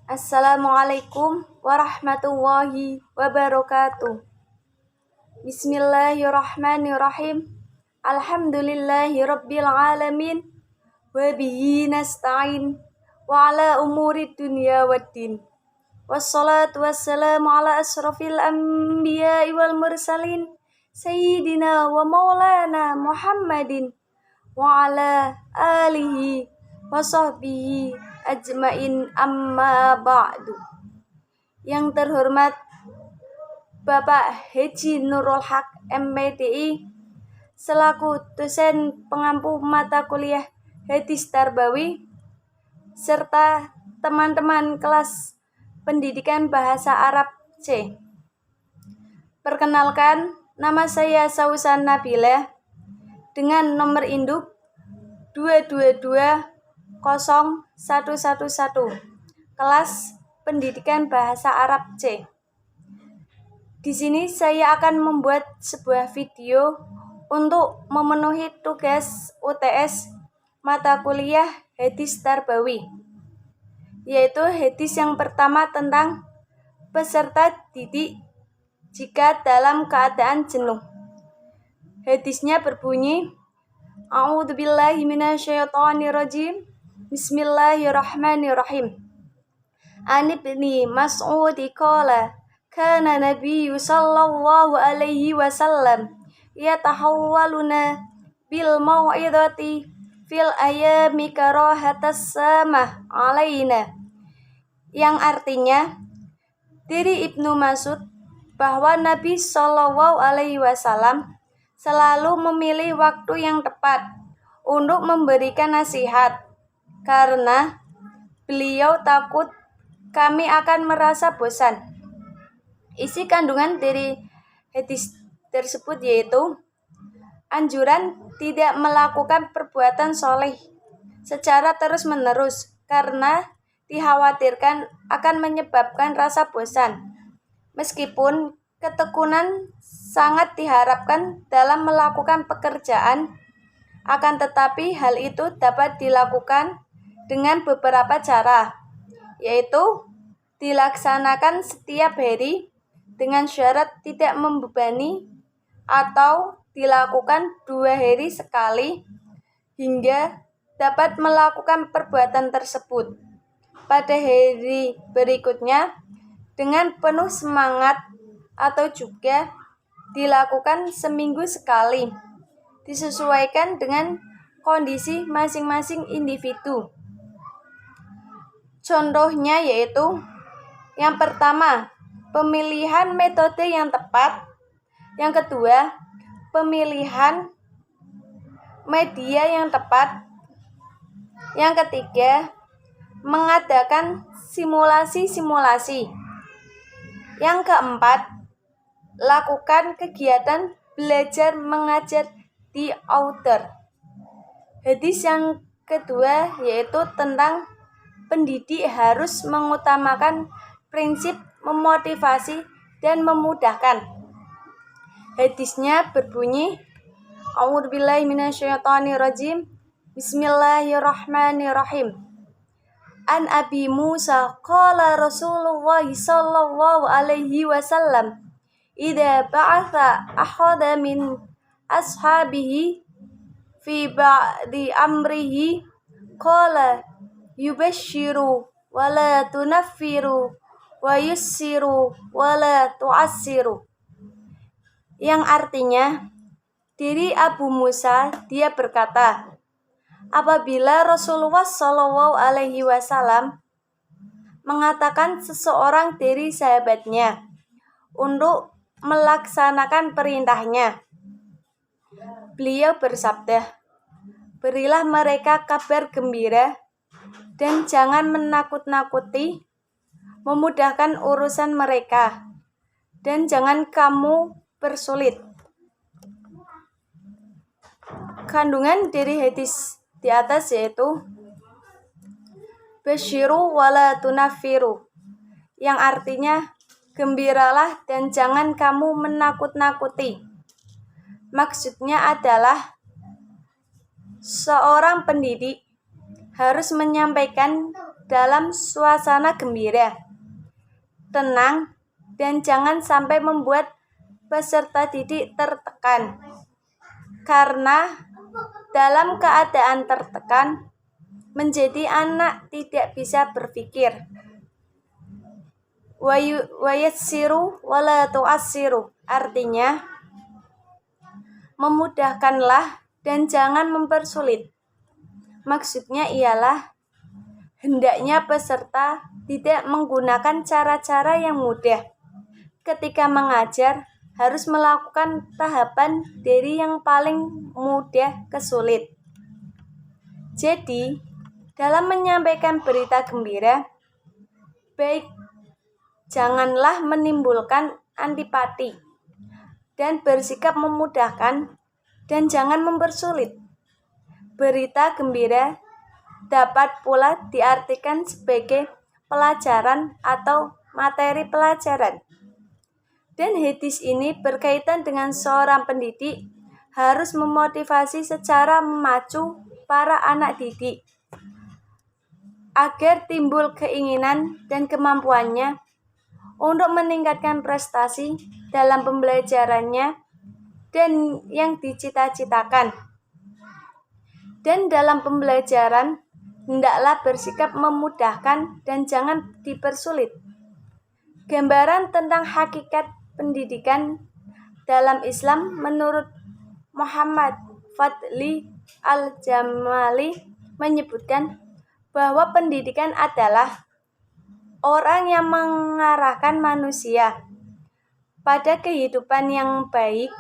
Assalamualaikum warahmatullahi wabarakatuh. Bismillahirrahmanirrahim. Alhamdulillahi rabbil alamin. Wa bihi nasta'in. Wa ala umuri dunya waddin. Wassalatu wassalamu ala asrafil anbiya'i wal mursalin. Sayyidina wa maulana Muhammadin. Wa ala alihi wa sahbihi ajmain amma ba'du. Yang terhormat Bapak Haji Nurul Haq MPDI selaku dosen pengampu mata kuliah Hadis Tarbawi serta teman-teman kelas pendidikan bahasa Arab C. Perkenalkan, nama saya Sausan Nabila dengan nomor induk 2220111, kelas pendidikan bahasa Arab C. Di sini saya akan membuat sebuah video untuk memenuhi tugas UTS mata kuliah Hadis Tarbawi, yaitu hadis yang pertama tentang peserta didik jika dalam keadaan jenuh. Hadisnya berbunyi, A'udzubillahi minasyaitonirrajim. Bismillahirrahmanirrahim. An Ibni Mas'ud qala kana Nabiyyu sallallahu alaihi wasallam yatahawwaluna bil mau'izati fil ayami karahatas samah alaina, yang artinya dari Ibnu Mas'ud bahwa Nabi sallallahu alaihi wasallam selalu memilih waktu yang tepat untuk memberikan nasihat karena beliau takut kami akan merasa bosan. Isi kandungan dari hadis tersebut yaitu anjuran tidak melakukan perbuatan soleh secara terus-menerus karena dikhawatirkan akan menyebabkan rasa bosan. Meskipun ketekunan sangat diharapkan dalam melakukan pekerjaan, akan tetapi hal itu dapat dilakukan dengan beberapa cara, yaitu dilaksanakan setiap hari dengan syarat tidak membebani atau dilakukan 2 hari sekali hingga dapat melakukan perbuatan tersebut pada hari berikutnya dengan penuh semangat atau juga dilakukan seminggu sekali, disesuaikan dengan kondisi masing-masing individu. Contohnya yaitu yang pertama, pemilihan metode yang tepat. Yang kedua, pemilihan media yang tepat. Yang ketiga, mengadakan simulasi-simulasi. Yang keempat, lakukan kegiatan belajar mengajar di outdoor. Hadis yang kedua yaitu tentang pendidik harus mengutamakan prinsip memotivasi dan memudahkan. Hadisnya berbunyi, A'udzubillahi minasyaitonirrajim. Bismillahirrahmanirrahim. An Abi Musa qala Rasulullah sallallahu alaihi wasallam, idza ba'atha ahada min ashabihi fi ba'di amrihi qala yubashiru wa la tunaffiru wa yussiru wa la tu'assiru, yang artinya dari Abu Musa dia berkata, apabila Rasulullah Shallallahu Alaihi Wasallam mengatakan seseorang dari sahabatnya untuk melaksanakan perintahnya, beliau bersabda, berilah mereka kabar gembira dan jangan menakut-nakuti, memudahkan urusan mereka, dan jangan kamu bersulit. Kandungan dari hadis di atas yaitu basyiru wala tunaffiru, yang artinya gembiralah dan jangan kamu menakut-nakuti. Maksudnya adalah seorang pendidik harus menyampaikan dalam suasana gembira, tenang, dan jangan sampai membuat peserta didik tertekan. Karena dalam keadaan tertekan, menjadi anak tidak bisa berpikir. Wa yassiru wa la tu'assiru, artinya memudahkanlah dan jangan mempersulit. Maksudnya ialah hendaknya peserta tidak menggunakan cara-cara yang mudah. Ketika mengajar, harus melakukan tahapan dari yang paling mudah ke sulit. Jadi, dalam menyampaikan berita gembira, baik janganlah menimbulkan antipati dan bersikap memudahkan dan jangan mempersulit. Berita gembira dapat pula diartikan sebagai pelajaran atau materi pelajaran. Dan hadis ini berkaitan dengan seorang pendidik harus memotivasi secara memacu para anak didik agar timbul keinginan dan kemampuannya untuk meningkatkan prestasi dalam pembelajarannya dan yang dicita-citakan. Dan dalam pembelajaran, hendaklah bersikap memudahkan dan jangan dipersulit. Gambaran tentang hakikat pendidikan dalam Islam menurut Muhammad Fadli Al-Jamali menyebutkan bahwa pendidikan adalah orang yang mengarahkan manusia pada kehidupan yang baik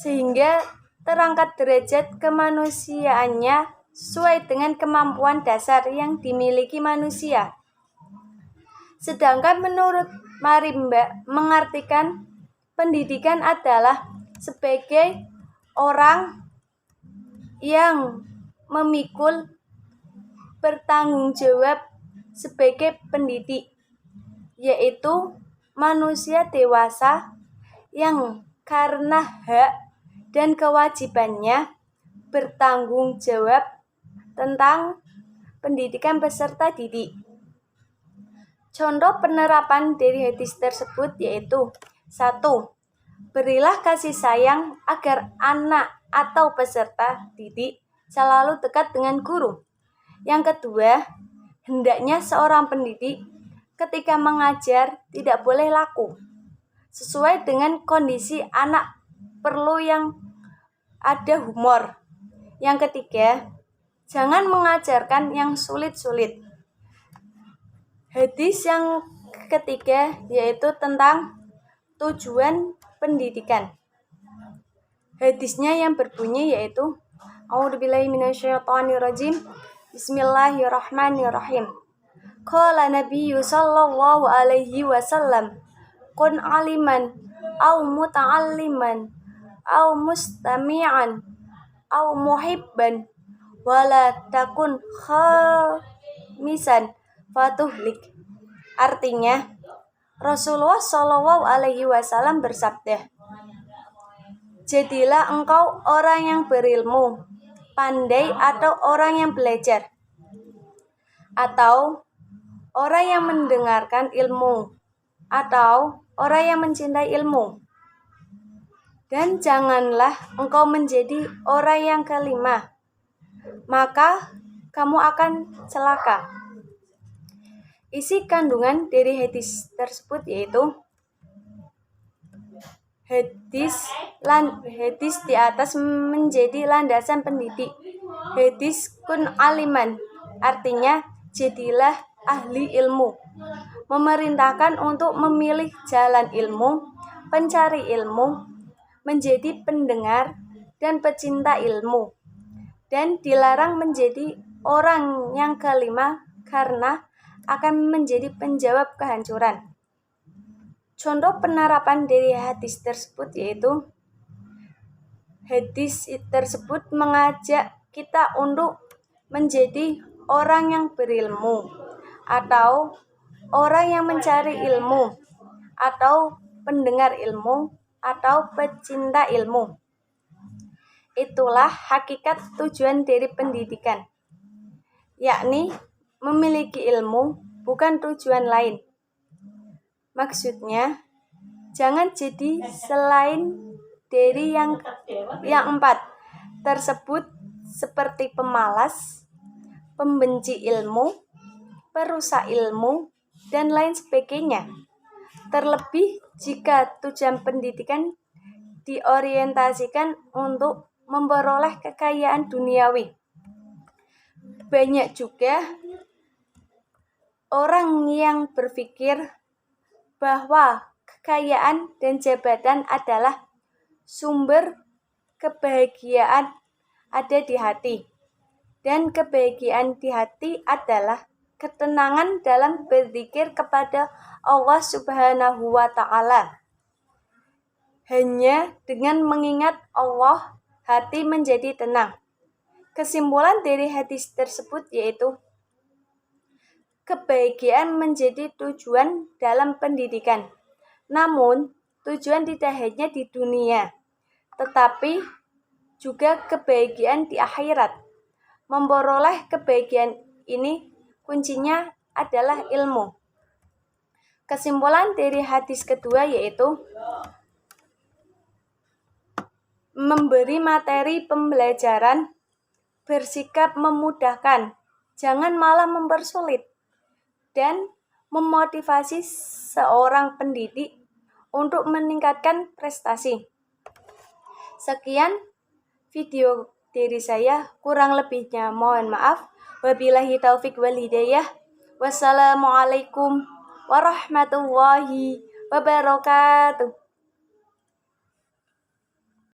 sehingga terangkat derajat kemanusiaannya sesuai dengan kemampuan dasar yang dimiliki manusia. Sedangkan menurut Marimba mengartikan pendidikan adalah sebagai orang yang memikul bertanggung jawab sebagai pendidik, yaitu manusia dewasa yang karena hak dan kewajibannya bertanggung jawab tentang pendidikan peserta didik. Contoh penerapan dari hadis tersebut yaitu 1. Berilah kasih sayang agar anak atau peserta didik selalu dekat dengan guru. Yang kedua, hendaknya seorang pendidik ketika mengajar tidak boleh laku. Sesuai dengan kondisi anak perlu yang ada humor. Yang ketiga, jangan mengajarkan yang sulit-sulit. Hadis yang ketiga yaitu tentang tujuan pendidikan. Hadisnya yang berbunyi yaitu A'udzubillahi minasyaitonirrajim. Bismillahirrahmanirrahim. Qala Nabiyyu sallallahu alaihi wasallam, kun aliman au muta'alliman au mustami'an au muhibban wala takun khamisan fatuhlik. Artinya, Rasulullah Shallallahu Alaihi Wasallam bersabda, jadilah engkau orang yang berilmu, pandai atau orang yang belajar, atau orang yang mendengarkan ilmu, atau orang yang mencintai ilmu. Dan janganlah engkau menjadi orang yang kelima, maka kamu akan celaka. Isi kandungan dari hadis tersebut yaitu hadis di atas menjadi landasan pendidik. Hadis kun aliman artinya jadilah ahli ilmu, memerintahkan untuk memilih jalan ilmu, pencari ilmu, menjadi pendengar dan pecinta ilmu, dan dilarang menjadi orang yang kelima karena akan menjadi penjawab kehancuran. Contoh penerapan dari hadis tersebut yaitu hadis tersebut mengajak kita untuk menjadi orang yang berilmu, atau orang yang mencari ilmu, atau pendengar ilmu, atau pecinta ilmu. Itulah hakikat tujuan dari pendidikan, yakni memiliki ilmu bukan tujuan lain. Maksudnya, jangan jadi selain dari yang empat tersebut seperti pemalas, pembenci ilmu, perusak ilmu, dan lain sebagainya. Terlebih jika tujuan pendidikan diorientasikan untuk memperoleh kekayaan duniawi. Banyak juga orang yang berpikir bahwa kekayaan dan jabatan adalah sumber kebahagiaan ada di hati. Dan kebahagiaan di hati adalah ketenangan dalam berzikir kepada Allah Subhanahu wa Ta'ala. Hanya dengan mengingat Allah, hati menjadi tenang. Kesimpulan dari hadis tersebut yaitu kebahagiaan menjadi tujuan dalam pendidikan. Namun, tujuan tidak hanya di dunia, tetapi juga kebahagiaan di akhirat. Memperoleh kebahagiaan ini kuncinya adalah ilmu. Kesimpulan dari hadis kedua yaitu memberi materi pembelajaran, bersikap memudahkan, jangan malah mempersulit, dan memotivasi seorang pendidik untuk meningkatkan prestasi. Sekian video dari saya, kurang lebihnya mohon maaf. Wabillahi taufik wal hidayah. Wassalamualaikum warahmatullahi wabarakatuh.